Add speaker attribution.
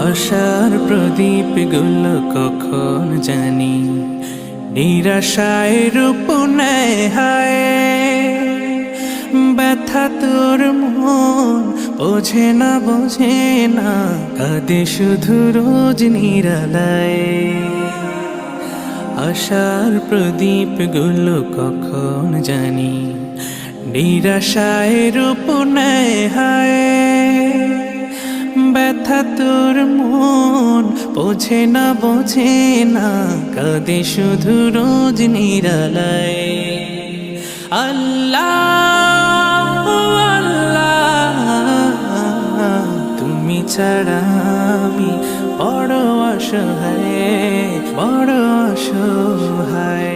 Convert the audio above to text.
Speaker 1: আশার প্রদীপ গুলো কখন জানি নিরাশায় রূপ নেয় হায়। ব্যথা তোর মন বোঝে না কাঁদে শুধু রোজ নিরালায়। আশার প্রদীপ গুলো কখন জানি নিরাশায় রূপ নেয় হায়। ব্যথা তোর মন বোঝে না কাঁদে শুধু রোজ নিরালায়। আল্লাহ আল্লাহ তুমি ছাড়া আমি বড় অসহায়, বড় অসহায়।